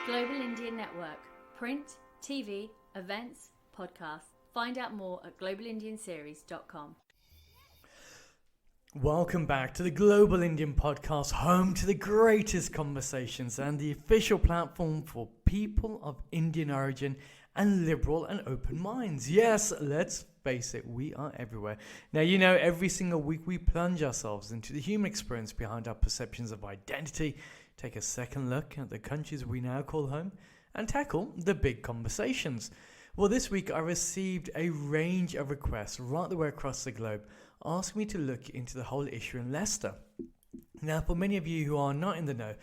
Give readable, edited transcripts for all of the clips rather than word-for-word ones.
Global Indian Network. Print, TV, events, podcasts. Find out more at globalindianseries.com. Welcome back to the Global Indian Podcast, home to the greatest conversations and the official platform for people of Indian origin and liberal and open minds. Yes, let's face it, we are everywhere. Now, you know, every single week we plunge ourselves into the human experience behind our perceptions of identity, take a second look at the countries we now call home, and tackle the big conversations. Well, this week I received a range of requests right the way across the globe asking me to look into the whole issue in Leicester. Now, for many of you who are not in the know,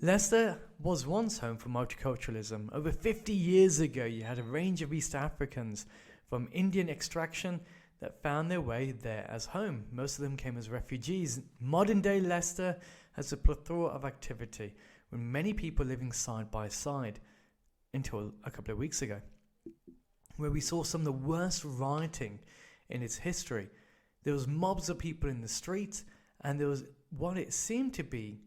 Leicester was once home for multiculturalism. Over 50 years ago, you had a range of East Africans from Indian extraction that found their way there as home. Most of them came as refugees. Modern day Leicester has a plethora of activity, with many people living side by side until a couple of weeks ago, where we saw some of the worst rioting in its history. There was mobs of people in the streets, and there was what it seemed to be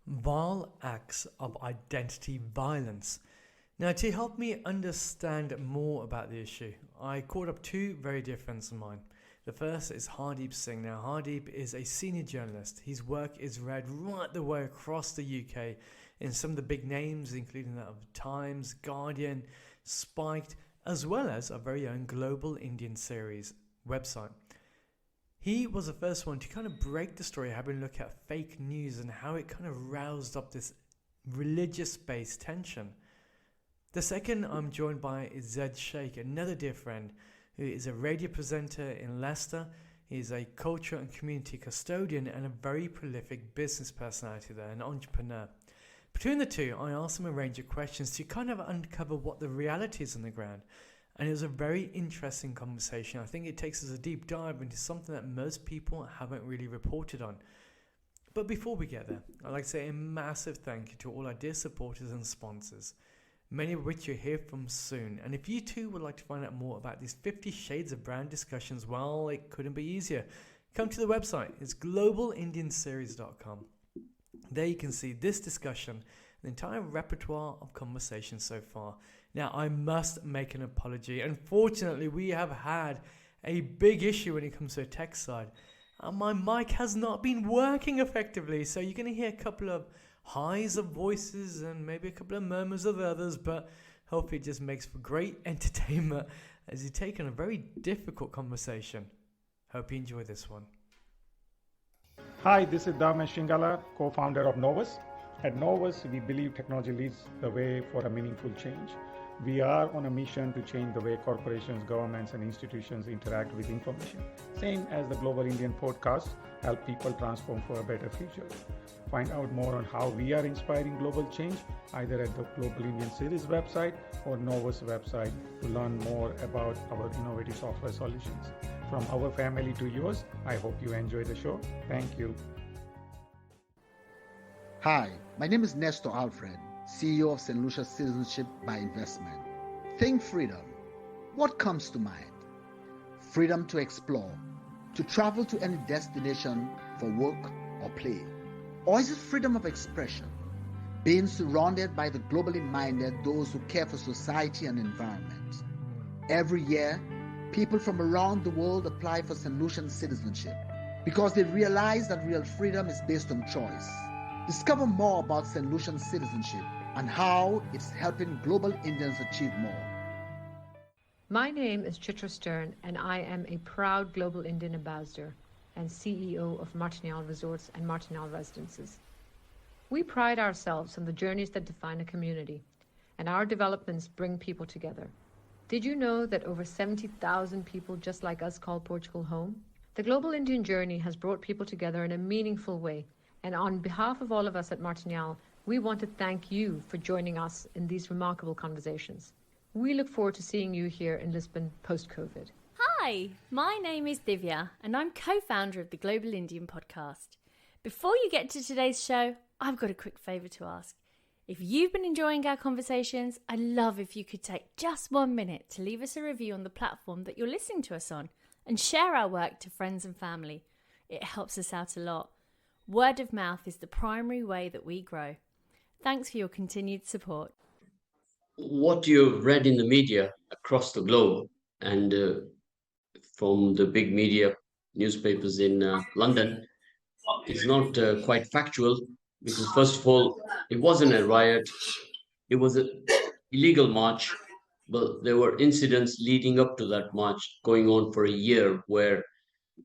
vile acts of identity violence. Now, to help me understand more about the issue, I called up two very dear friends of mine. The first is Hardeep Singh. Now, Hardeep is a senior journalist. His work is read right the way across the UK in some of the big names, including that of Times, Guardian, Spiked, as well as our very own Global Indian Series website. He was the first one to kind of break the story, having a look at fake news and how it kind of roused up this religious-based tension. The second I'm joined by is Zed Sheikh, another dear friend who is a radio presenter in Leicester. He's a culture and community custodian and a very prolific business personality there, an entrepreneur. Between the two, I asked him a range of questions to kind of uncover what the reality is on the ground. And it was a very interesting conversation. I think it takes us a deep dive into something that most people haven't really reported on. But before we get there, I'd like to say a massive thank you to all our dear supporters and sponsors, many of which you'll hear from soon. And if you too would like to find out more about these 50 shades of brand discussions, well, it couldn't be easier. Come to the website. It's globalindianseries.com. There you can see this discussion, the entire repertoire of conversations so far. Now, I must make an apology. Unfortunately, we have had a big issue when it comes to the tech side. My mic has not been working effectively, so you're going to hear a couple of highs of voices and maybe a couple of murmurs of others, but hopefully it just makes for great entertainment as you take on a very difficult conversation. Hope you enjoy this one. Hi, this is Dharmesh Shingala, co-founder of Novus. At Novus, we believe technology leads the way for a meaningful change. We are on a mission to change the way corporations, governments, and institutions interact with information. Same as the Global Indian podcast, help people transform for a better future. Find out more on how we are inspiring global change, either at the Global Indian Series website or Novus website to learn more about our innovative software solutions. From our family to yours, I hope you enjoy the show. Thank you. Hi, my name is Nestor Alfred, CEO of St. Lucia Citizenship by Investment. Think freedom. What comes to mind? Freedom to explore, to travel to any destination for work or play. Or is it freedom of expression? Being surrounded by the globally minded, those who care for society and environment. Every year, people from around the world apply for St. Lucian citizenship because they realize that real freedom is based on choice. Discover more about St. Lucian citizenship and how it's helping global Indians achieve more. My name is Chitra Stern, and I am a proud Global Indian Ambassador and CEO of Martiniale Resorts and Martiniale Residences. We pride ourselves on the journeys that define a community, and our developments bring people together. Did you know that over 70,000 people just like us call Portugal home? The Global Indian journey has brought people together in a meaningful way, and on behalf of all of us at Martiniale, we want to thank you for joining us in these remarkable conversations. We look forward to seeing you here in Lisbon post-COVID. Hi, my name is Divya and I'm co-founder of the Global Indian podcast. Before you get to today's show, I've got a quick favour to ask. If you've been enjoying our conversations, I'd love if you could take just 1 minute to leave us a review on the platform that you're listening to us on and share our work to friends and family. It helps us out a lot. Word of mouth is the primary way that we grow. Thanks for your continued support. what you've read in the media across the globe and from the big media newspapers in London is not quite factual because, first of all, it wasn't a riot, it was an illegal march, but there were incidents leading up to that march going on for a year where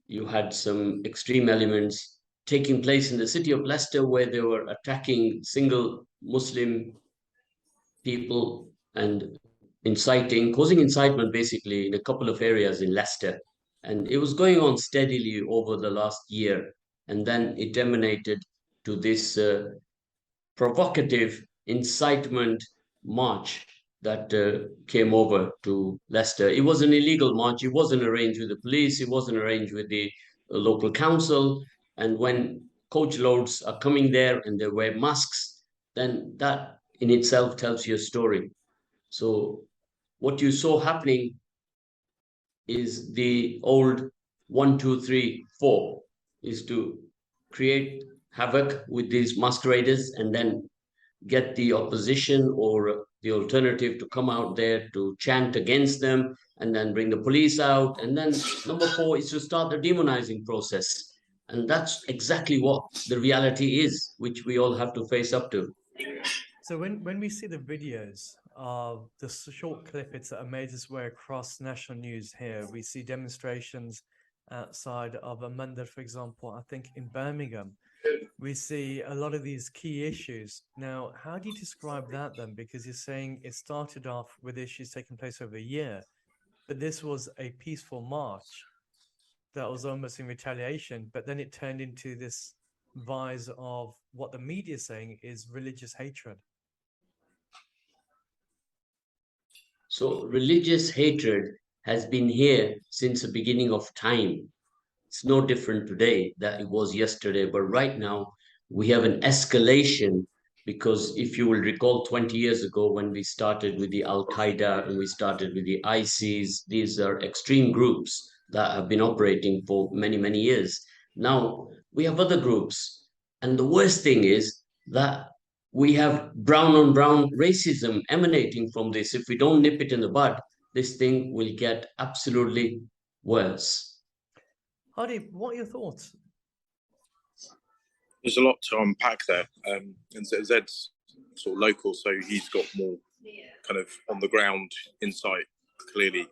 you had some extreme elements taking place in the city of Leicester where they were attacking single Muslim people and causing incitement basically in a couple of areas in Leicester. And it was going on steadily over the last year. And then it emanated to this provocative incitement march that came over to Leicester. It was an illegal march. It wasn't arranged with the police. It wasn't arranged with the local council. And when coach loads are coming there and they wear masks, then that in itself tells you a story. So what you saw happening is the old 1, 2, 3, 4 is to create havoc with these masqueraders and then get the opposition or the alternative to come out there to chant against them and then bring the police out. And then number 4 is to start the demonizing process. And that's exactly what the reality is, which we all have to face up to. So when we see the videos of the short clippets that are made its way across national news here, we see demonstrations outside of a mandir, for example, I think in Birmingham. We see a lot of these key issues. Now, how do you describe that then? Because you're saying it started off with issues taking place over a year, but this was a peaceful march that was almost in retaliation, but then it turned into this vise of what the media is saying is religious hatred. So religious hatred has been here since the beginning of time. It's no different today than it was yesterday, but right now we have an escalation because if you will recall 20 years ago when we started with the Al-Qaeda and we started with the ISIS, these are extreme groups that have been operating for many, many years. Now we have other groups. And the worst thing is that we have brown on brown racism emanating from this. If we don't nip it in the bud, this thing will get absolutely worse. Hardeep, what are your thoughts? There's a lot to unpack there. And Zed's sort of local, so he's got more kind of on the ground insight, clearly,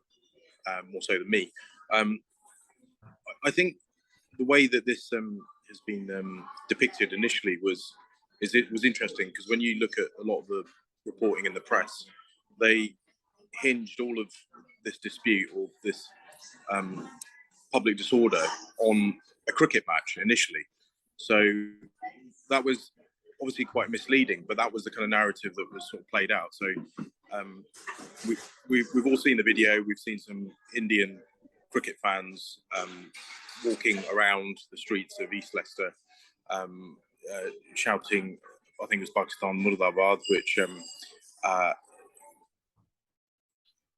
more so than me. I think the way that this has been depicted initially was interesting because when you look at a lot of the reporting in the press, they hinged all of this dispute or this public disorder on a cricket match initially. So that was obviously quite misleading, but that was the kind of narrative that was sort of played out. So we've all seen the video. We've seen some Indian cricket fans walking around the streets of East Leicester, shouting, I think it was Pakistan Murdabad, which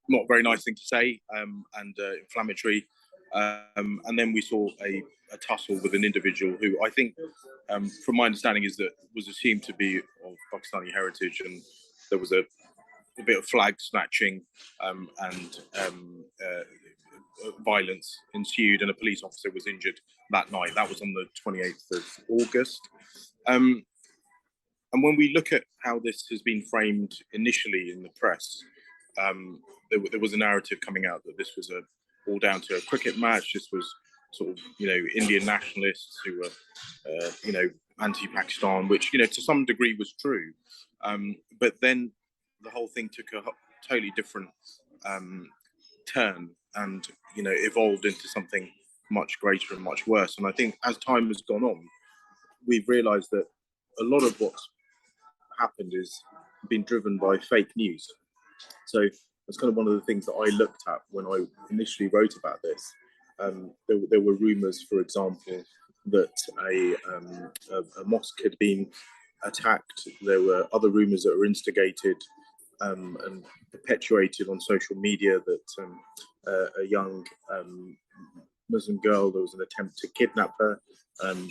not a very nice thing to say and inflammatory. And then we saw a tussle with an individual who I think, from my understanding, was assumed to be of Pakistani heritage, and there was a bit of flag snatching and violence ensued, and a police officer was injured that night. That was on the 28th of August. And when we look at how this has been framed initially in the press, there was a narrative coming out that this was all down to a cricket match. This was sort of, Indian nationalists who were, anti-Pakistan, which, to some degree was true. But then the whole thing took a totally different turn and, evolved into something much greater and much worse. And I think as time has gone on, we've realised that a lot of what's happened is been driven by fake news. So that's kind of one of the things that I looked at when I initially wrote about this. There were rumours, for example, that a mosque had been attacked. There were other rumours that were instigated and perpetuated on social media that a young Muslim girl, there was an attempt to kidnap her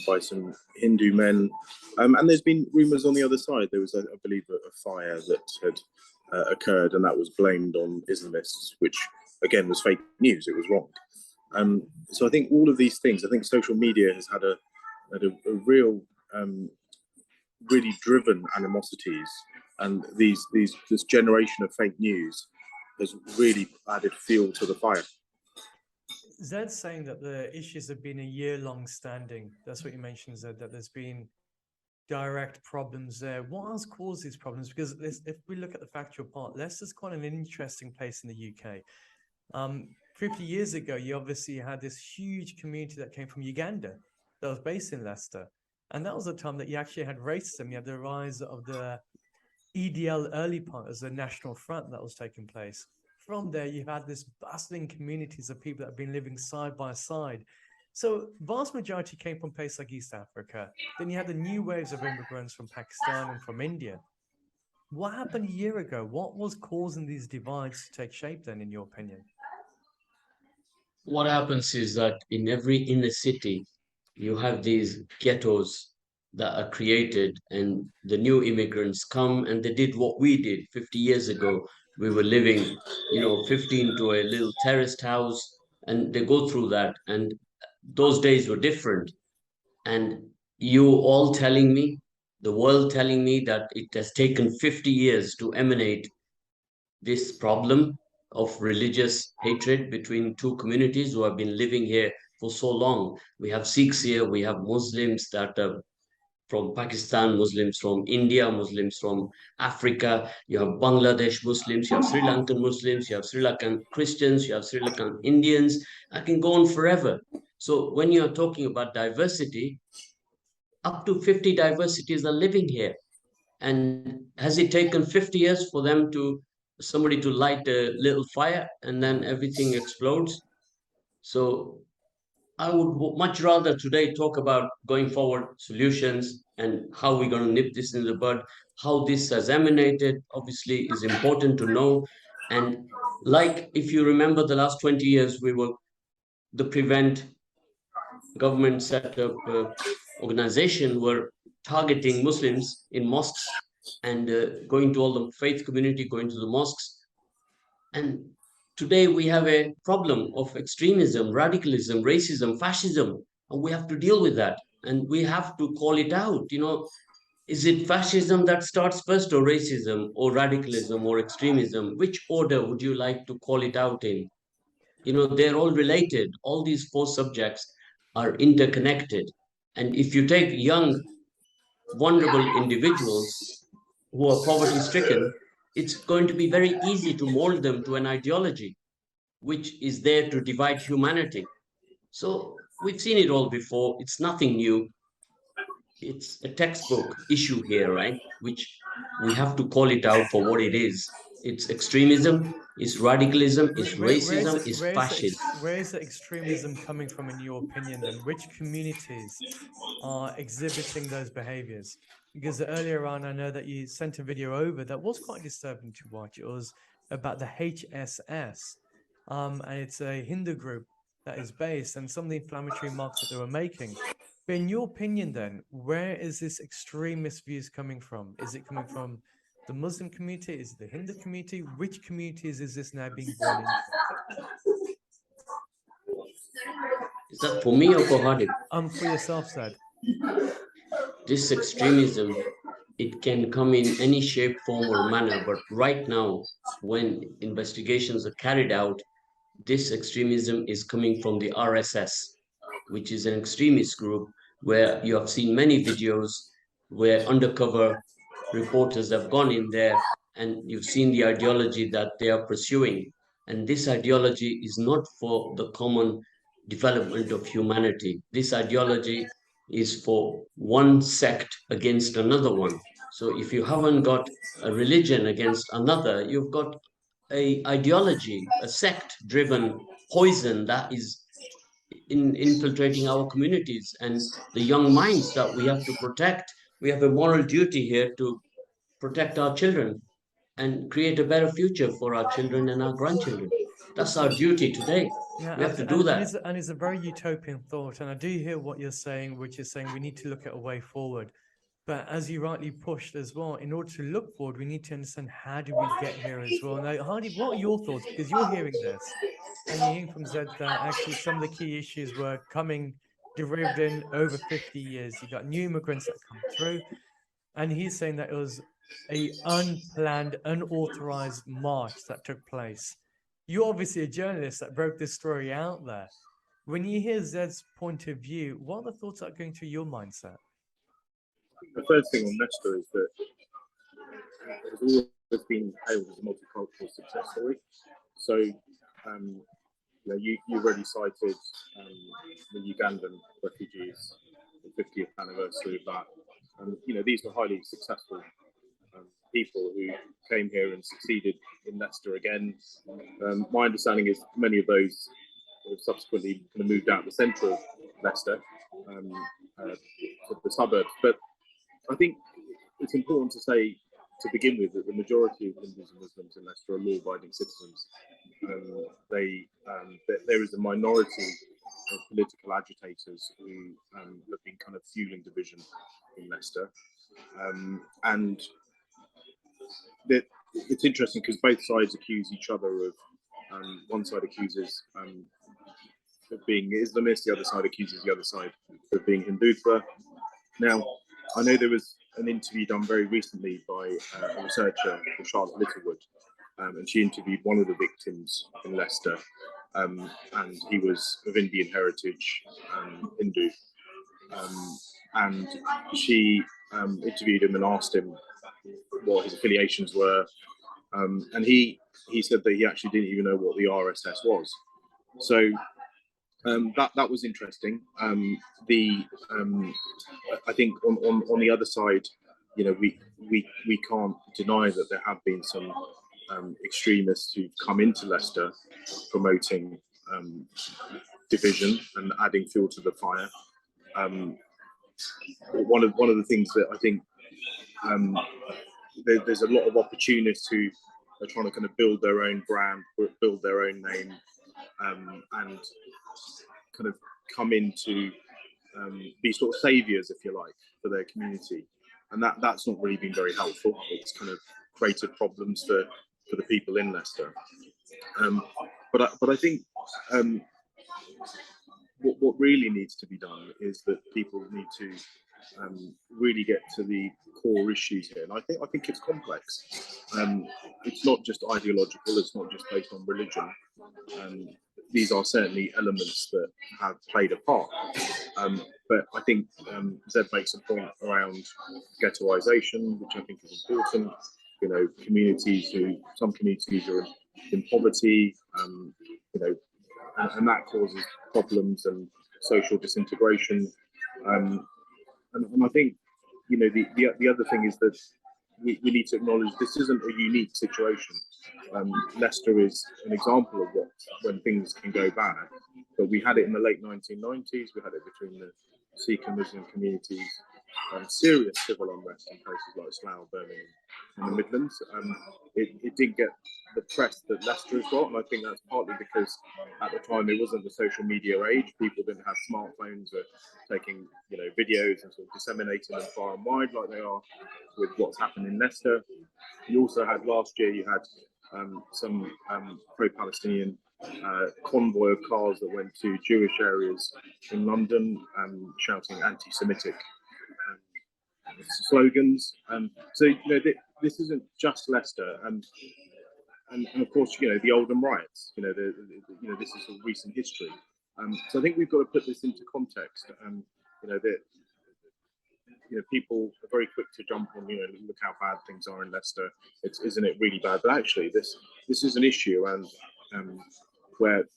by some Hindu men. And there's been rumours on the other side. There was, I believe, a fire that had occurred, and that was blamed on Islamists, which again was fake news. It was wrong. So I think all of these things, I think social media has had a real, really driven animosities, and this generation of fake news has really added fuel to the fire. Zed's saying that the issues have been a year-long standing. That's what you mentioned, Zed, that there's been direct problems there. What has caused these problems? Because if we look at the factual part, Leicester's quite an interesting place in the UK. 50 years ago, you obviously had this huge community that came from Uganda that was based in Leicester. And that was the time that you actually had racism. You had the rise of the EDL early part as the National Front that was taking place. From there, you've had this bustling communities of people that have been living side by side. So vast majority came from places like East Africa. Then you had the new waves of immigrants from Pakistan and from India. What happened a year ago? What was causing these divides to take shape then, in your opinion? What happens is that in every inner city, you have these ghettos that are created, and the new immigrants come and they did what we did 50 years ago. We were living, 15 to a little terraced house, and they go through that. And those days were different. And you all telling me, the world telling me that it has taken 50 years to emanate this problem of religious hatred between two communities who have been living here for so long. We have Sikhs here, we have Muslims that are from Pakistan, Muslims from India, Muslims from Africa, you have Bangladesh Muslims, you have Sri Lankan Muslims, you have Sri Lankan Christians, you have Sri Lankan Indians. I can go on forever. So when you're talking about diversity, up to 50 diversities are living here. And has it taken 50 years for somebody to light a little fire and then everything explodes? So I would much rather today talk about going forward solutions and how we're going to nip this in the bud. How this has emanated, obviously, is important to know. And like, if you remember the last 20 years, the Prevent government set up organization were targeting Muslims in mosques and going to all the faith community, going to the mosques. And today we have a problem of extremism, radicalism, racism, fascism, and we have to deal with that. And we have to call it out. Is it fascism that starts first, or racism, or radicalism, or extremism? Which order would you like to call it out in? They're all related. All these four subjects are interconnected. And if you take young, vulnerable individuals who are poverty stricken, it's going to be very easy to mold them to an ideology which is there to divide humanity. So we've seen it all before. It's nothing new. It's a textbook issue here, right? Which we have to call it out for what it is. It's extremism, it's radicalism, it's racism, it's fascism. Where is the extremism coming from, in your opinion, then? Which communities are exhibiting those behaviors? Because earlier on, I know that you sent a video over that was quite disturbing to watch. It was about the HSS, and it's a Hindu group that is based, and some of the inflammatory remarks that they were making. But in your opinion, then, where is this extremist views coming from? Is it coming from the Muslim community? Is it the Hindu community? Which communities is this now being born into? Is that for me or for Hardeep? For yourself, Zed. This extremism, it can come in any shape, form, or manner. But right now, when investigations are carried out, this extremism is coming from the RSS, which is an extremist group where you have seen many videos where undercover reporters have gone in there, and you've seen the ideology that they are pursuing. And this ideology is not for the common development of humanity. This ideology is for one sect against another one. So if you haven't got a religion against another, you've got an ideology, a sect-driven poison that is infiltrating our communities and the young minds that we have to protect. We have a moral duty here to protect our children and create a better future for our children and our grandchildren. That's our duty today. Yeah, we have to do that. And it's a very utopian thought. And I do hear what you're saying, which is saying we need to look at a way forward. But as you rightly pushed as well, in order to look forward, we need to understand how did we get here as well. Now, Hardeep, what are your thoughts? Because you're hearing this and you're hearing from Zed that actually some of the key issues were derived in over 50 years. You got new immigrants that come through, and he's saying that it was a unplanned, unauthorized march that took place. You're obviously a journalist that broke this story out there. When you hear Zed's point of view, what are the thoughts that are going through your mindset? The first thing on Leicester is that it's always been hailed as a multicultural success story. So, you already cited the Ugandan refugees, the 50th anniversary of that. These were highly successful people who came here and succeeded in Leicester again. My understanding is many of those have subsequently kind of moved out the centre of Leicester, to the suburbs. But I think it's important to say, to begin with, that the majority of Hindus and Muslims in Leicester are law-abiding citizens. There is a minority of political agitators who have been kind of fueling division in Leicester. And it's interesting because both sides accuse each other of, one side accuses of being Islamist, the other side accuses the other side of being Hindutva. Now, I know there was an interview done very recently by a researcher, Charlotte Littlewood, and she interviewed one of the victims in Leicester, and he was of Indian heritage, Hindu, and she interviewed him and asked him what his affiliations were, and he said that he actually didn't even know what the RSS was. So that was interesting. I think on the other side, we can't deny that there have been some extremists who've come into Leicester promoting division and adding fuel to the fire. One of the things that I think there's a lot of opportunists who are trying to kind of build their own brand, build their own name, and kind of come in to be sort of saviours, if you like, for their community, and that's not really been very helpful. It's kind of created problems for the people in Leicester. But I think what really needs to be done is that people need to really get to the core issues here, and I think it's complex. It's not just ideological. It's not just based on religion. These are certainly elements that have played a part. But I think Zed makes a point around ghettoisation, which I think is important. Some communities are in poverty, and that causes problems and social disintegration. And I think, the other thing is that we need to acknowledge this isn't a unique situation. Leicester is an example of when things can go bad. But we had it in the late 1990s. We had it between the Sikh and Muslim communities. Serious civil unrest in places like Slough, Birmingham, and the Midlands. It didn't get the press that Leicester has got, and I think that's partly because at the time it wasn't the social media age. People didn't have smartphones or taking videos and sort of disseminating them far and wide like they are with what's happened in Leicester. You also had last year some pro-Palestinian convoy of cars that went to Jewish areas in London shouting anti-Semitic slogans. So this isn't just Leicester, and of course the Oldham riots. This is a recent history. So I think we've got to put this into context. People are very quick to jump on. Look how bad things are in Leicester. Isn't it really bad? But actually, this is an issue, and where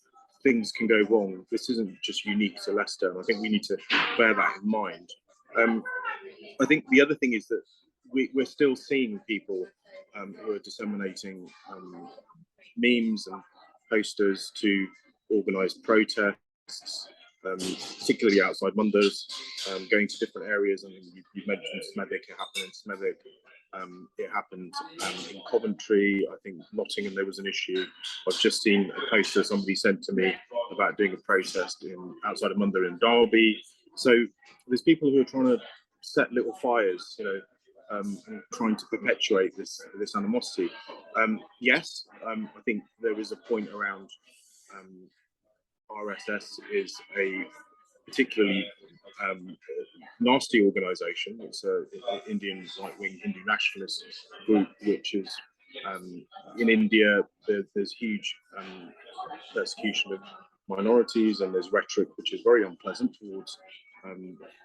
things can go wrong. This isn't just unique to Leicester, and I think we need to bear that in mind. I think the other thing is that we're still seeing people who are disseminating memes and posters to organise protests, particularly outside Munders, going to different areas. I mean, you've mentioned Smethwick. It happened in Smethwick. It happened in Coventry. I think Nottingham, there was an issue. I've just seen a poster somebody sent to me about doing a protest outside of Mundere in Derby. So there's people who are trying to set little fires, and trying to perpetuate this animosity. Yes, I think there is a point around RSS is a particularly nasty organisation. It's an Indian right-wing Hindu nationalist group, which is in India. There's huge persecution of minorities, and there's rhetoric which is very unpleasant towards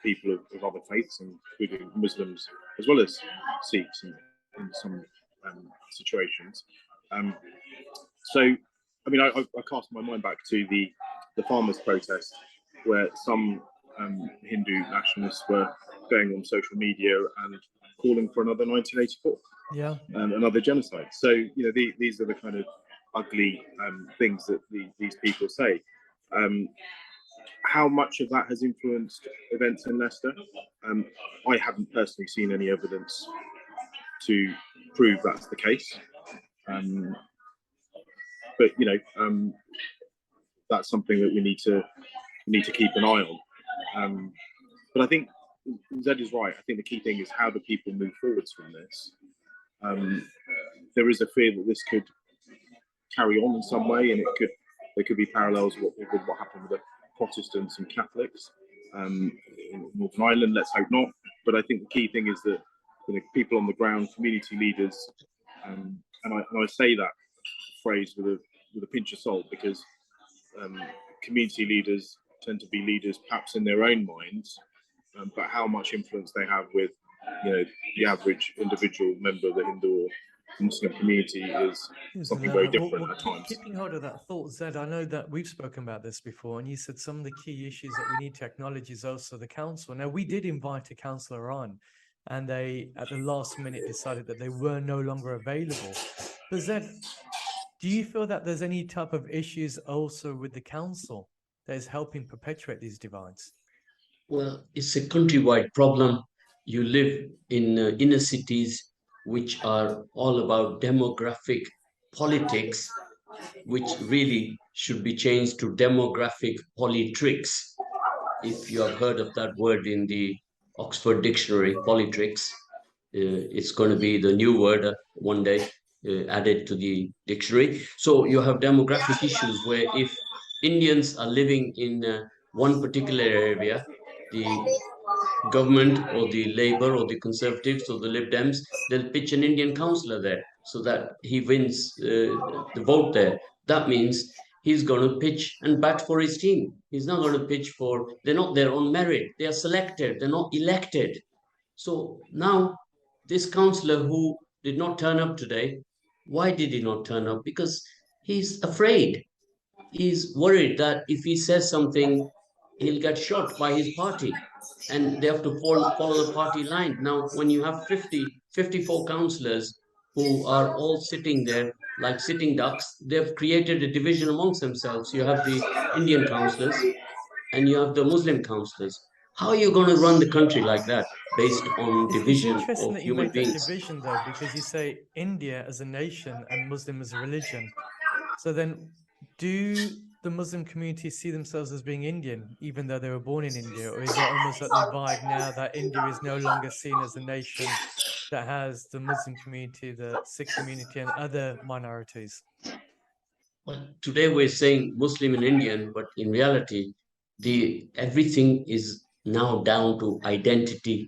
people of other faiths, including Muslims as well as Sikhs in some situations. So, I mean, I cast my mind back to the farmers' protest, where some Hindu nationalists were going on social media and calling for another 1984, another genocide. So, these are the kind of ugly things that these people say. How much of that has influenced events in Leicester? I haven't personally seen any evidence to prove that's the case. But that's something that we need to keep an eye on. But I think Zed is right. I think the key thing is how do people move forwards from this. There is a fear that this could carry on in some way, and there could be parallels with what happened with the Protestants and Catholics in Northern Ireland. Let's hope not. But I think the key thing is that people on the ground, community leaders, and I say that phrase with a pinch of salt, because community leaders tend to be leaders perhaps in their own minds, but how much influence they have with the average individual member of the Hindu or Muslim community is something very different at times. Keeping hold of that thought, Zed, I know that we've spoken about this before, and you said some of the key issues that we need to acknowledge is also the council. Now, we did invite a councillor on, and they, at the last minute, decided that they were no longer available. But Zed, do you feel that there's any type of issues also with the council that is helping perpetuate these divides? Well, it's a countrywide problem. You live in inner cities which are all about demographic politics, which really should be changed to demographic politricks. If you have heard of that word in the Oxford Dictionary, politricks, it's going to be the new word one day added to the dictionary. So you have demographic issues where if Indians are living in one particular area, the government or the Labour or the Conservatives or the Lib Dems, they'll pitch an Indian councillor there so that he wins the vote there. That means he's going to pitch and bat for his team. He's not going to pitch for, they're not there on merit. They are selected. They're not elected. So now this councillor who did not turn up today, why did he not turn up? Because he's afraid. He's worried that if he says something, he'll get shot by his party, and they have to follow the party line. Now, when you have 54 councillors who are all sitting there like sitting ducks, they've created a division amongst themselves. You have the Indian councillors and you have the Muslim councillors. How are you going to run the country like that, based on division of human beings? It's interesting that you make that division, though, because you say India as a nation and Muslim as a religion. So then, do the Muslim community see themselves as being Indian, even though they were born in India? Or is it almost like the vibe now that India is no longer seen as a nation that has the Muslim community, the Sikh community, and other minorities? Well, today we're saying Muslim and Indian, but in reality, everything is now down to identity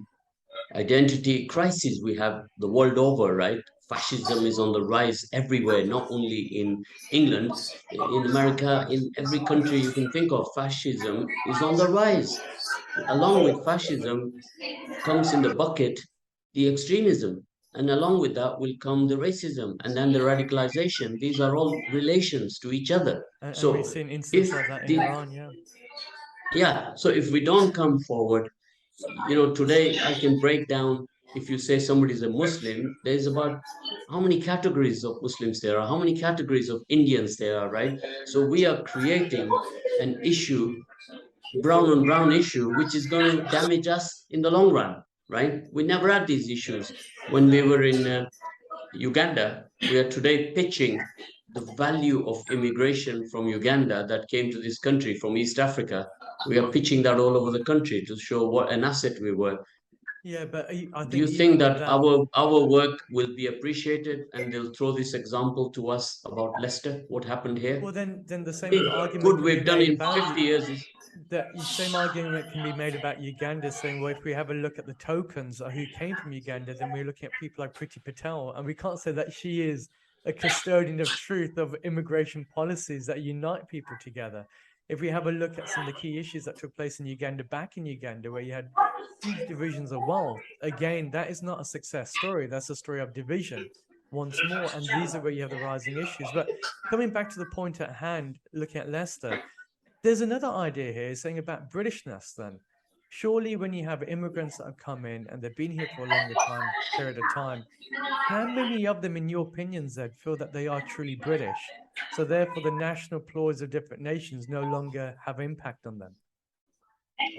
crisis we have the world over, right? Fascism is on the rise everywhere, not only in England, in America, in every country you can think of. Fascism is on the rise. Along with fascism comes in the bucket the extremism, and along with that will come the racism and then the radicalization. These are all relations to each other. And so we've seen instances like that in Iran, so if we don't come forward, today I can break down, if you say somebody's a Muslim, there's about how many categories of Muslims there are, how many categories of Indians there are, right? So we are creating an issue, brown on brown issue, which is going to damage us in the long run, right? We never had these issues. When we were in Uganda, we are today pitching the value of immigration from Uganda that came to this country from East Africa. We are pitching that all over the country to show what an asset we were. Yeah, but I Do you think think even with that that, our work will be appreciated and they'll throw this example to us about Leicester, what happened here? well, then the same Hey, argument good can be we've done made in about you. 50 years is The same argument can be made about Uganda, saying, well, if we have a look at the tokens of who came from Uganda, then we're looking at people like Priti Patel, and we can't say that she is a custodian of truth of immigration policies that unite people together. If we have a look at some of the key issues that took place in Uganda, back in Uganda, where you had huge divisions of wealth, again, that is not a success story. That's a story of division once more. And these are where you have the rising issues. But coming back to the point at hand, looking at Leicester, there's another idea here saying about Britishness then. Surely when you have immigrants that have come in and they've been here for a longer period of time, how many of them, in your opinion, Zed, feel that they are truly British? So therefore the national applause of different nations no longer have impact on them.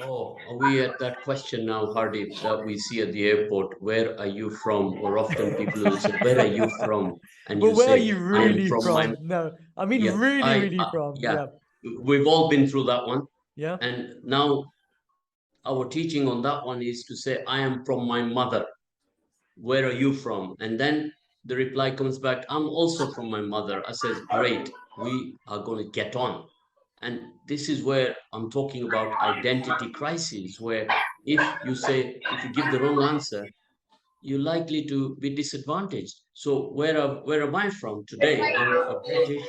Oh, are we at that question now, Hardeep, that we see at the airport? Where are you from? Or often people will say, "Where are you from?" And Well, you where are say, you "I am really from my." from? No, I mean Yeah, really, really from. yeah. Yeah, We've all been through that one, yeah. and now our teaching on that one is to say, "I am from my mother." Where are you from? And then the reply comes back, I'm also from my mother. I says, great, we are going to get on. And this is where I'm talking about identity crises, where if you give the wrong answer, you're likely to be disadvantaged. So where am I from today? I'm a British,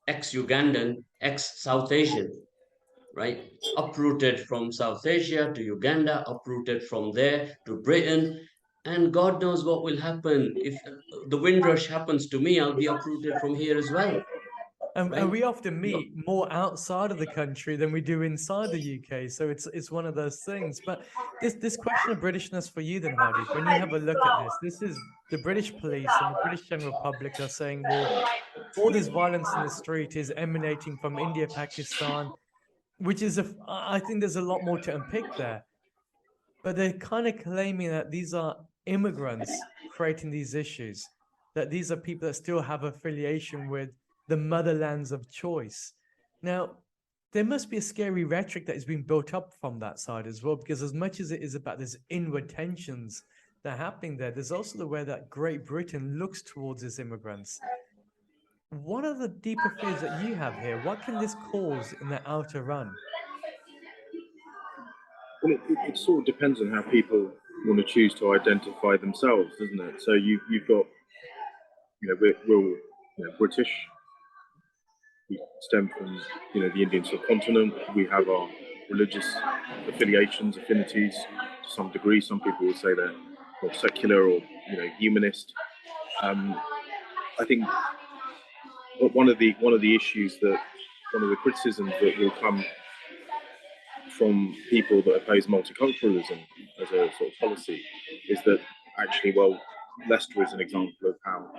ex-Ugandan, ex-South Asian, right? Uprooted from South Asia to Uganda, uprooted from there to Britain. And God knows what will happen. If the Windrush happens to me, I'll be uprooted from here as well, And right? we often No. meet more outside of the country than we do inside the UK. So it's one of those things. But this question of Britishness for you then, Hardeep, when you have a look at this is the British police and the British general public are saying, well, all this violence in the street is emanating from India, Pakistan, which is I think there's a lot more to unpick there. But they're kind of claiming that these are immigrants creating these issues, that these are people that still have affiliation with the motherlands of choice. Now, there must be a scary rhetoric that is being built up from that side as well, because as much as it is about these inward tensions that are happening there, there's also the way that Great Britain looks towards its immigrants. What are the deeper fears that you have here? What can this cause in the outer run? Well, it sort of depends on how people want to choose to identify themselves, doesn't it? So you've got, we're all British. We stem from the Indian subcontinent. We have our religious affiliations, affinities to some degree. Some people would say they're more secular or humanist. I think one of the issues that one of the criticisms that will come from people that oppose multiculturalism as a sort of policy is that actually, well, Leicester is an example of how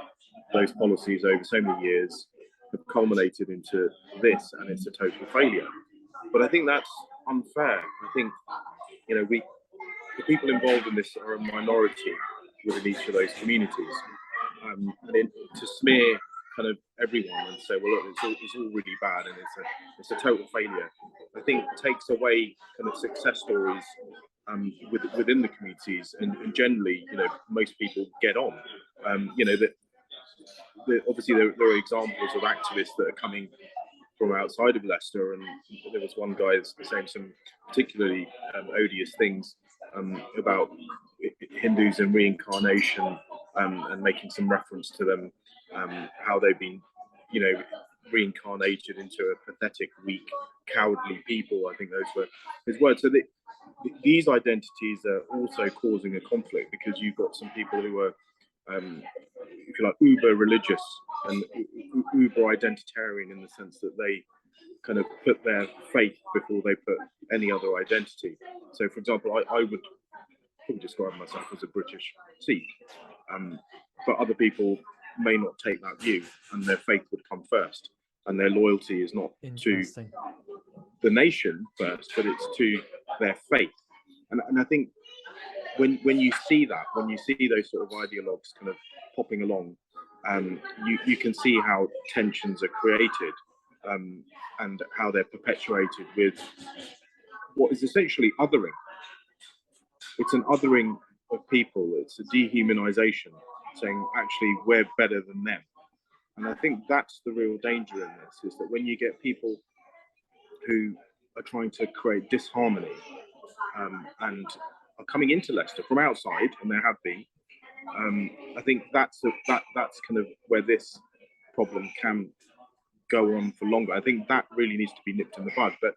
those policies over so many years have culminated into this, and it's a total failure. But I think that's unfair. I think the people involved in this are a minority within each of those communities, and to smear kind of everyone and say, well, look, it's all really bad and it's a total failure, I think takes away kind of success stories within the communities, and generally, most people get on. Obviously there are examples of activists that are coming from outside of Leicester, and there was one guy saying some particularly odious things about Hindus and reincarnation, and making some reference to them, how they've been, reincarnated into a pathetic, weak, cowardly people. I think those were his words. So these identities are also causing a conflict, because you've got some people who are, if you like, uber religious and uber identitarian, in the sense that they kind of put their faith before they put any other identity. So, for example, I would probably describe myself as a British Sikh, but other people may not take that view, and their faith would come first, and their loyalty is not to the nation first, but it's to their faith. And I think when you see that, when you see those sort of ideologues kind of popping along, you can see how tensions are created, and how they're perpetuated with what is essentially othering. it's an othering of people. It's a dehumanization, saying actually we're better than them. And I think that's the real danger in this, is that when you get people who are trying to create disharmony and are coming into Leicester from outside, and there have been, I think that's kind of where this problem can go on for longer. I think that really needs to be nipped in the bud. But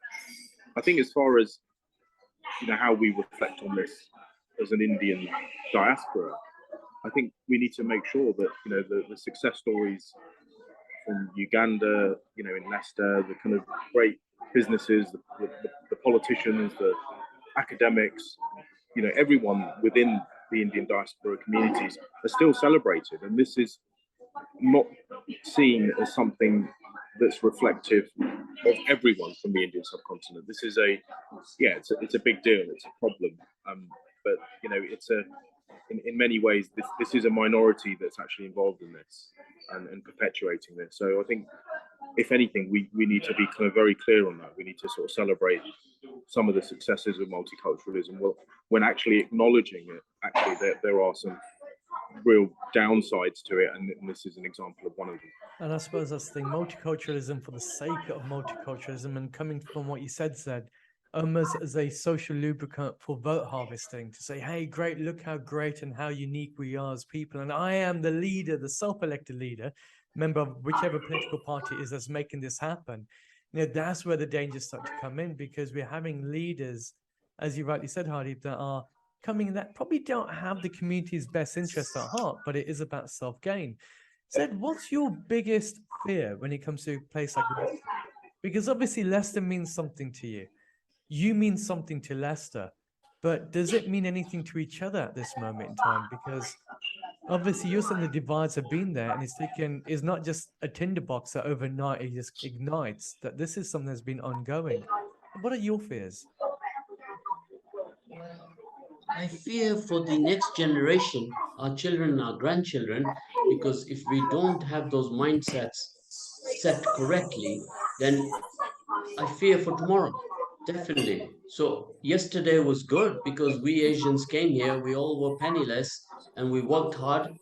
I think as far as how we reflect on this as an Indian diaspora, I think we need to make sure that the success stories from Uganda, in Leicester, the kind of great businesses, the politicians, the academics, everyone within the Indian diaspora communities are still celebrated, and this is not seen as something that's reflective of everyone from the Indian subcontinent. This is it's a big deal. It's a problem, but it's in many ways this is a minority that's actually involved in this and perpetuating this. So I think, if anything, we need to be kind of very clear on that. We need to sort of celebrate some of the successes of multiculturalism, when actually acknowledging it, actually there are some real downsides to it, and this is an example of one of them. And I suppose that's the thing, multiculturalism for the sake of multiculturalism, and coming from what you said, almost as a social lubricant for vote harvesting, to say, hey, great, look how great and how unique we are as people, and I am the leader, the self-elected leader, member of whichever political party it is that's making this happen. That's where the dangers start to come in, because we're having leaders, as you rightly said, Hardeep, that are coming that probably don't have the community's best interest at heart, but it is about self-gain. Zed, what's your biggest fear when it comes to a place like Leicester? Because obviously Leicester means something to you. You mean something to Leicester, but does it mean anything to each other at this moment in time? Because obviously you're saying the divides have been there, and it's not just a tinderbox that overnight it just ignites, that this is something that's been ongoing. What are your fears? I fear for the next generation, our children and our grandchildren, because if we don't have those mindsets set correctly, then I fear for tomorrow. Definitely. So yesterday was good because we Asians came here, we all were penniless and we worked hard,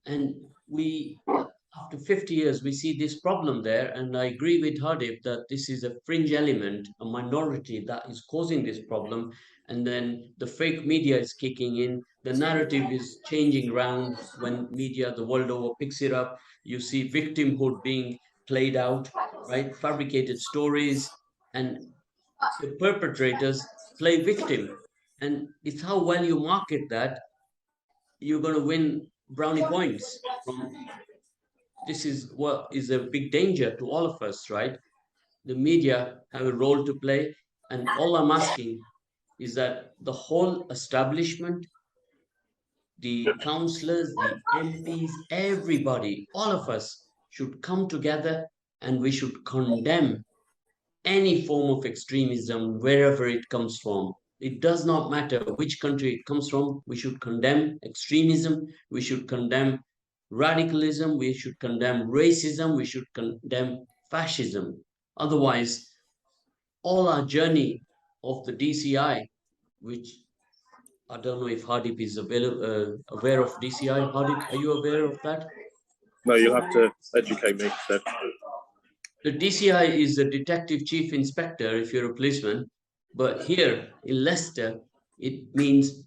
and we after 50 years we see this problem there. And I agree with Hardeep that this is a fringe element, a minority that is causing this problem. And then the fake media is kicking in, the narrative is changing around. When media the world over picks it up, you see victimhood being played out, right? Fabricated stories, and the perpetrators play victim. And it's how well you market that, you're going to win brownie points from. This is what is a big danger to all of us, right? The media have a role to play, and all I'm asking is that the whole establishment, the councillors, the MPs, everybody, all of us should come together, and we should condemn any form of extremism wherever it comes from. It does not matter which country it comes from. We should condemn extremism. We should condemn radicalism. We should condemn racism. We should condemn fascism. Otherwise, all our journey of the DCI, which I don't know if Hardeep is aware of DCI. Hardeep, are you aware of that? No, you'll have to educate me, Zed. The DCI is the Detective Chief Inspector if you're a policeman, but here in Leicester, it means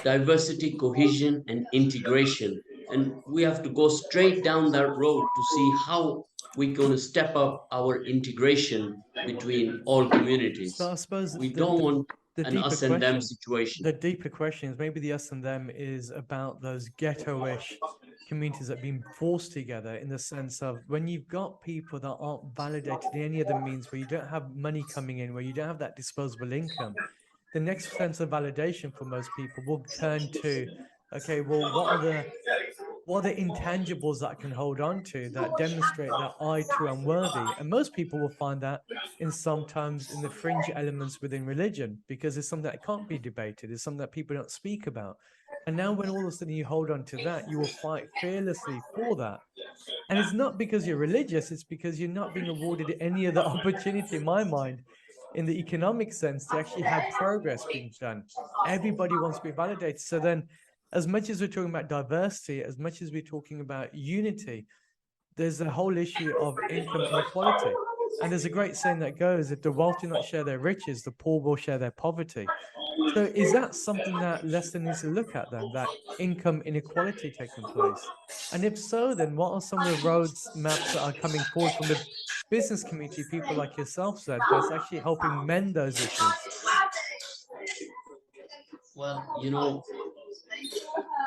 diversity, cohesion, and integration. And we have to go straight down that road to see how we're going to step up our integration between all communities. So I suppose we don't want an us and them question, situation. The deeper question is maybe the us and them is about those ghetto-ish communities that have been forced together, in the sense of when you've got people that aren't validated in any other means, where you don't have money coming in, where you don't have that disposable income, the next sense of validation for most people will turn to, okay, well, what are the intangibles that I can hold on to that demonstrate that I too am worthy? And most people will find that sometimes in the fringe elements within religion, because it's something that can't be debated. It's something that people don't speak about. And now when all of a sudden you hold on to that, you will fight fearlessly for that. And it's not because you're religious, it's because you're not being awarded any other opportunity, in my mind, in the economic sense to actually have progress being done. Everybody wants to be validated. So then, as much as we're talking about diversity, as much as we're talking about unity, there's the whole issue of income inequality. And there's a great saying that goes, if the wealthy do not share their riches, the poor will share their poverty. So is that something that Leicester needs to look at then, that income inequality taking place? And if so, then what are some of the roads maps that are coming forward from the business community, people like yourself, Zed, that's actually helping mend those issues? Well,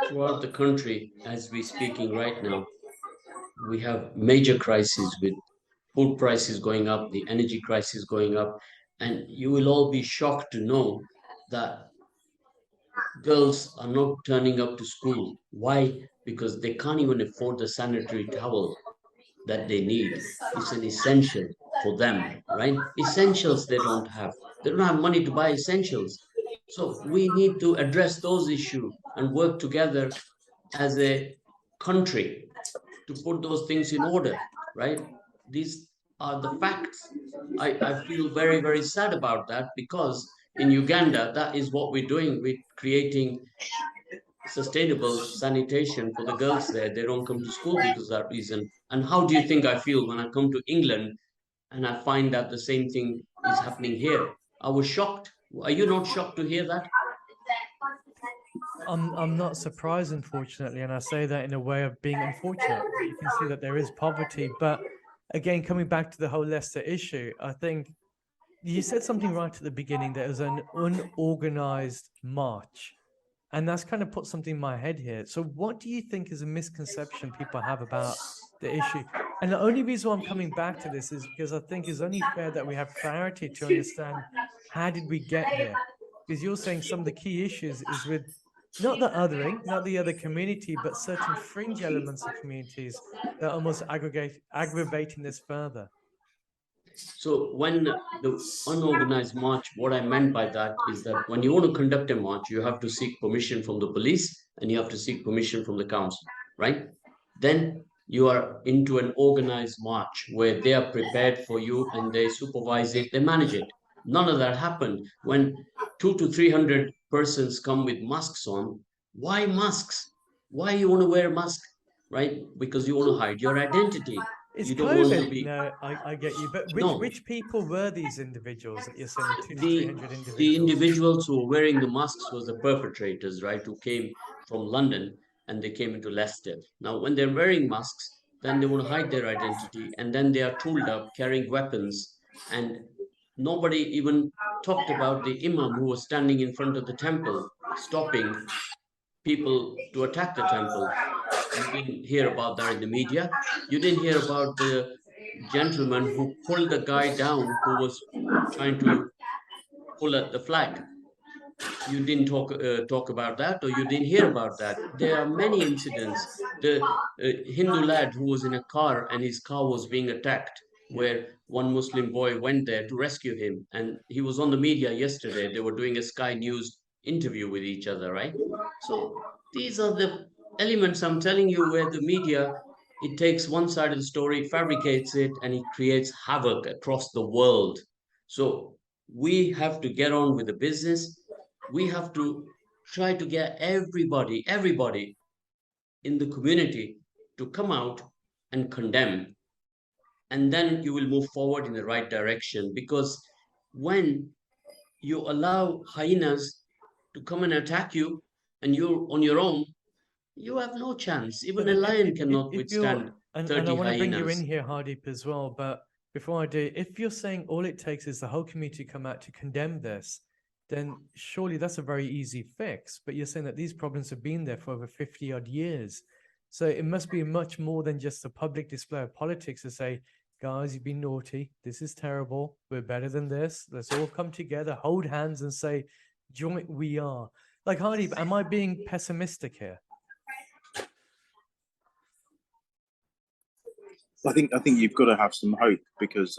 throughout the country, as we're speaking right now, we have major crises with food prices going up, the energy crisis going up, and you will all be shocked to know that girls are not turning up to school. Why? Because they can't even afford the sanitary towel that they need. It's an essential for them, right? Essentials they don't have. They don't have money to buy essentials. So we need to address those issues and work together as a country to put those things in order, right? These are the facts. I feel very, very sad about that because in Uganda, that is what we're doing. We're creating sustainable sanitation for the girls there. They don't come to school because of that reason. And how do you think I feel when I come to England and I find that the same thing is happening here? I was shocked. Are you not shocked to hear that? I'm not surprised, unfortunately, and I say that in a way of being unfortunate. You can see that there is poverty, but again, coming back to the whole Leicester issue, I think you said something right at the beginning. That it was an unorganized march, and that's kind of put something in my head here. So, what do you think is a misconception people have about the issue? And the only reason why I'm coming back to this is because I think it's only fair that we have clarity to understand how did we get here. Because you're saying some of the key issues is with not the othering, not the other community, but certain fringe elements of communities that almost aggravating this further. So when the unorganized march, what I meant by that is that when you want to conduct a march, you have to seek permission from the police and you have to seek permission from the council, right? Then you are into an organized march where they are prepared for you and they supervise it, they manage it. None of that happened. When 200 to 300 persons come with masks on, why masks? Why you want to wear a mask, right? Because you want to hide your identity. It's You don't COVID. want to be. No, I get you. But No. which people were these individuals that you're saying, 200 to the 300 individuals? the individuals who were wearing the masks was the perpetrators, right? Who came from London and they came into Leicester. Now, when they're wearing masks, then they want to hide their identity, and then they are tooled up carrying weapons. And nobody even talked about the imam who was standing in front of the temple, stopping people to attack the temple. You didn't hear about that in the media. You didn't hear about the gentleman who pulled the guy down who was trying to pull at the flag. You didn't talk about that, or you didn't hear about that. There are many incidents. The Hindu lad who was in a car and his car was being attacked, where one Muslim boy went there to rescue him, and he was on the media yesterday. They were doing a Sky News interview with each other, right? So these are the elements I'm telling you where the media, it takes one side of the story, fabricates it, and it creates havoc across the world. So we have to get on with the business. We have to try to get everybody in the community to come out and condemn. And then you will move forward in the right direction. Because when you allow hyenas to come and attack you and you're on your own, you have no chance. Even a lion cannot withstand 30 and I want to bring you in hyenas. here, Hardeep, as well. But before I do, if you're saying all it takes is the whole community come out to condemn this, then surely that's a very easy fix. But you're saying that these problems have been there for over 50 odd years. So it must be much more than just a public display of politics to say, guys, you've been naughty. This is terrible. We're better than this. Let's all come together, hold hands and say, joint we are. Like, Hardeep, am I being pessimistic here? I think you've got to have some hope, because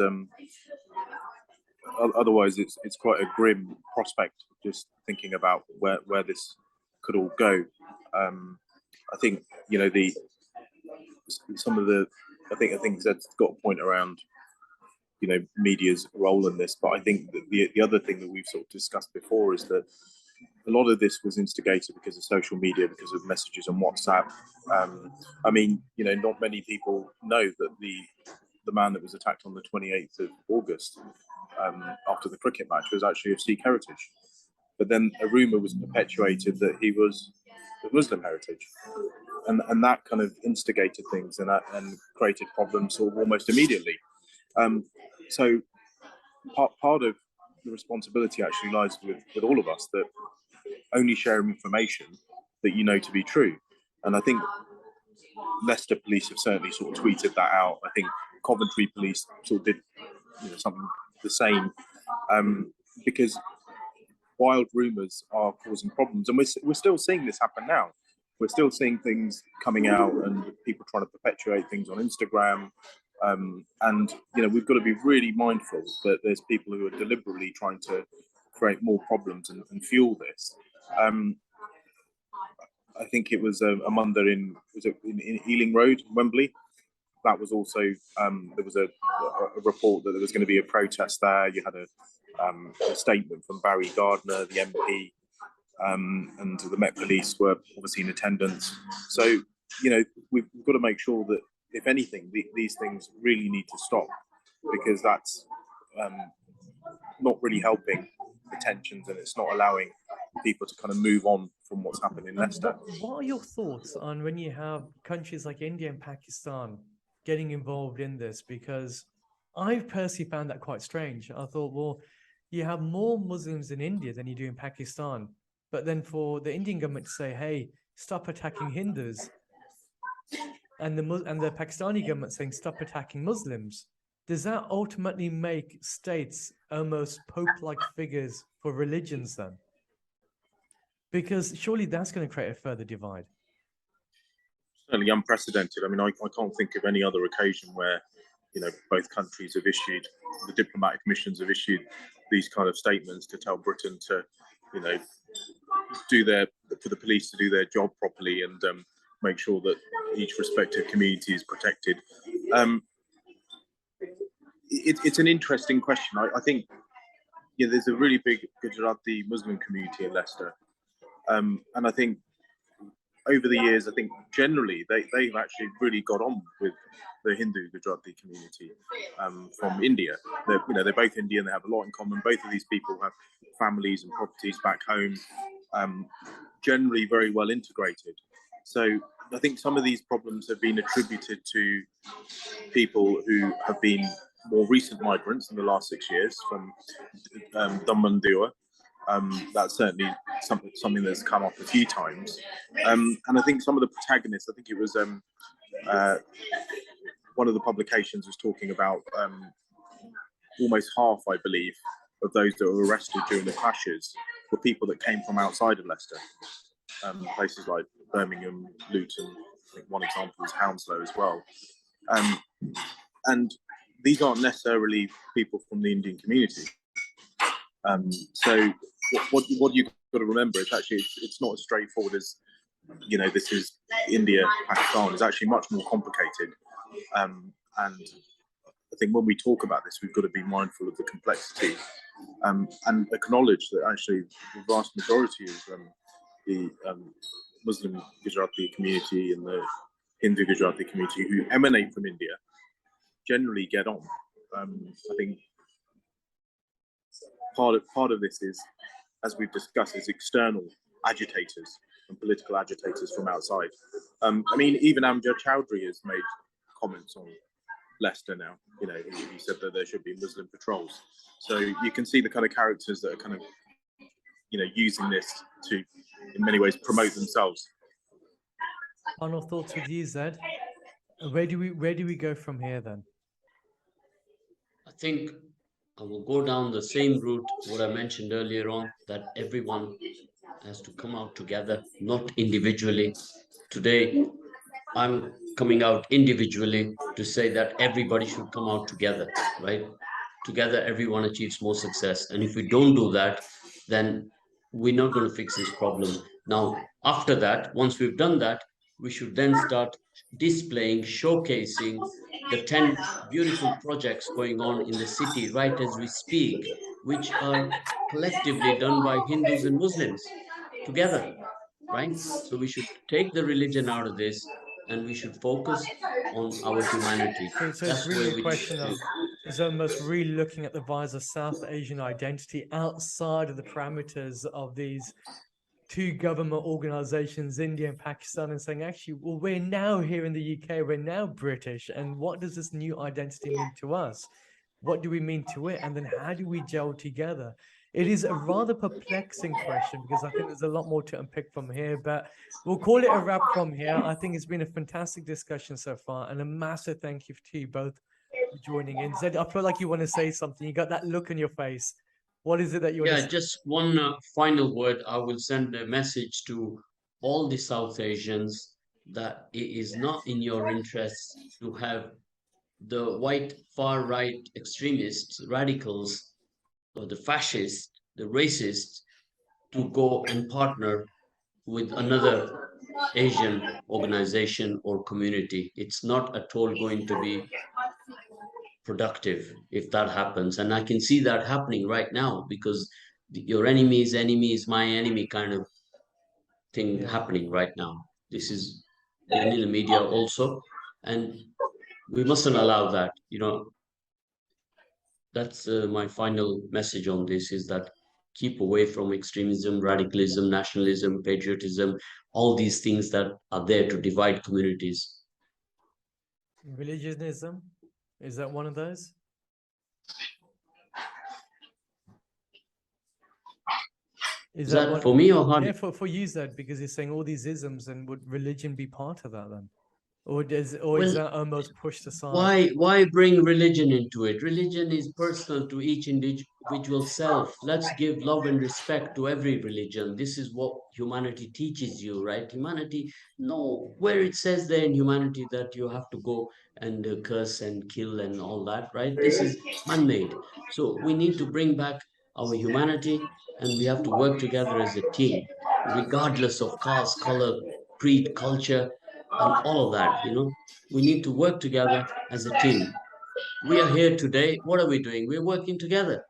otherwise it's quite a grim prospect just thinking about where this could all go. I think some of the I think Zed's got a point around media's role in this. But I think that the other thing that we've sort of discussed before is that a lot of this was instigated because of social media, because of messages on WhatsApp. Not many people know that the man that was attacked on the 28th of August after the cricket match was actually of Sikh heritage. But then a rumour was perpetuated that he was of Muslim heritage. And that kind of instigated things and created problems sort of almost immediately. So part of the responsibility actually lies with all of us, that only share information that you know to be true. And I think Leicester police have certainly sort of tweeted that out. I think Coventry police sort of did something the same, because wild rumours are causing problems, and we're still seeing this happen now. We're still seeing things coming out and people trying to perpetuate things on Instagram, and we've got to be really mindful that there's people who are deliberately trying to create more problems and fuel this. I think it was a Munda in Ealing Road, Wembley. That was also there was a report that there was going to be a protest there. You had a statement from Barry Gardner, the MP, and the Met Police were obviously in attendance. So we've got to make sure that, if anything, these things really need to stop, because that's not really helping the tensions, and it's not allowing people to kind of move on from what's happened in Leicester. What are your thoughts on when you have countries like India and Pakistan getting involved in this? Because I've personally found that quite strange. I thought, well, you have more Muslims in India than you do in Pakistan, but then for the Indian government to say, hey, stop attacking Hindus, and the Pakistani government saying stop attacking Muslims, does that ultimately make states almost pope-like figures for religions then? Because surely that's going to create a further divide. Certainly unprecedented. I mean, I can't think of any other occasion where, both countries have issued, the diplomatic missions have issued these kind of statements to tell Britain to, for the police to do their job properly and make sure that each respective community is protected. It's an interesting question. I think, there's a really big Gujarati Muslim community in Leicester. And I think over the years, I think generally they've actually really got on with the Hindu Gujarati community from India. They're both Indian, they have a lot in common. Both of these people have families and properties back home, generally very well integrated. So I think some of these problems have been attributed to people who have been more recent migrants in the last 6 years from Daman-Diu. That's certainly something that's come up a few times. And I think some of the protagonists, I think it was one of the publications was talking about almost half, I believe, of those that were arrested during the clashes were people that came from outside of Leicester. Places like Birmingham, Luton, I think one example was Hounslow as well. And these aren't necessarily people from the Indian community. So what you've got to remember is actually it's not as straightforward as, this is India, Pakistan. It's actually much more complicated. And I think when we talk about this, we've got to be mindful of the complexity and acknowledge that actually the vast majority of the Muslim Gujarati community and the Hindu Gujarati community who emanate from India generally get on. I think part of this is, as we've discussed, is external agitators and political agitators from outside. Even Amjad Chowdhury has made comments on Leicester now. He said that there should be Muslim patrols. So you can see the kind of characters that are kind of, using this to, in many ways, promote themselves. Final thoughts with you, Zed. Where do we go from here then? I think I will go down the same route, what I mentioned earlier on, that everyone has to come out together, not individually. Today, I'm coming out individually to say that everybody should come out together, right? Together, everyone achieves more success. And if we don't do that, then we're not going to fix this problem. Now, after that, once we've done that, we should then start displaying, showcasing the 10 beautiful projects going on in the city right as we speak, which are collectively done by Hindus and Muslims together, right? So we should take the religion out of this and we should focus on our humanity. So it's That's really where a we need question of, to. is almost really looking at the rise of South Asian identity outside of the parameters of these two government organizations, India and Pakistan, and saying, actually, well, we're now here in the UK, we're now British, and what does this new identity mean to us? What do we mean to it? And then how do we gel together? It is a rather perplexing question because I think there's a lot more to unpick from here, but we'll call it a wrap from here. I think it's been a fantastic discussion so far, and a massive thank you to you both for joining in. Zed, I feel like you want to say something. You got that look on your face. What is it that you want to Yeah, say? just one final word. I will send a message to all the South Asians that it is not in your interest to have the white far right extremists, radicals, or the fascists, the racists, to go and partner with another Asian organization or community. It's not at all going to be productive if that happens. And I can see that happening right now because your enemy is my enemy kind of thing Yeah. happening right now. This is been in the media also. And we mustn't allow that. That's my final message on this is that keep away from extremism, radicalism, nationalism, patriotism, all these things that are there to divide communities. Religionism, is that one of those? Is that for me or Hardeep? Yeah, for you, Zed, because you're saying all these isms, and would religion be part of that then? Or is that almost pushed aside? Why bring religion into it? Religion is personal to each individual self. Let's give love and respect to every religion. This is what humanity teaches you, right? Humanity, no, where it says there in humanity that you have to go and curse and kill and all that, right? This is man-made. So we need to bring back our humanity and we have to work together as a team, regardless of caste, color, creed, culture, and all of that. We need to work together as a team. We are here today. What are we doing? We're working together,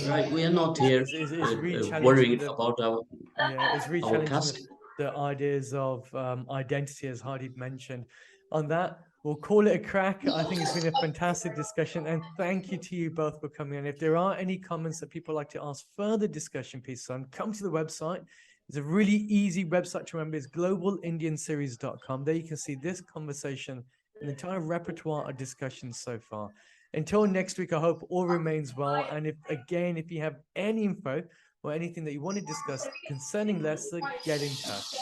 right? We are not here It's really challenging worrying about it's really our challenging caste. the ideas of identity, as Hardeep mentioned. On that, we'll call it a crack. I think it's been a fantastic discussion, and thank you to you both for coming in. If there are any comments that people like to ask further discussion pieces on, come to the website. It's a really easy website to remember. It's globalindianseries.com. There you can see this conversation, an entire repertoire of discussions so far. Until next week, I hope all remains well. And if you have any info or anything that you want to discuss concerning Leicester, get in touch.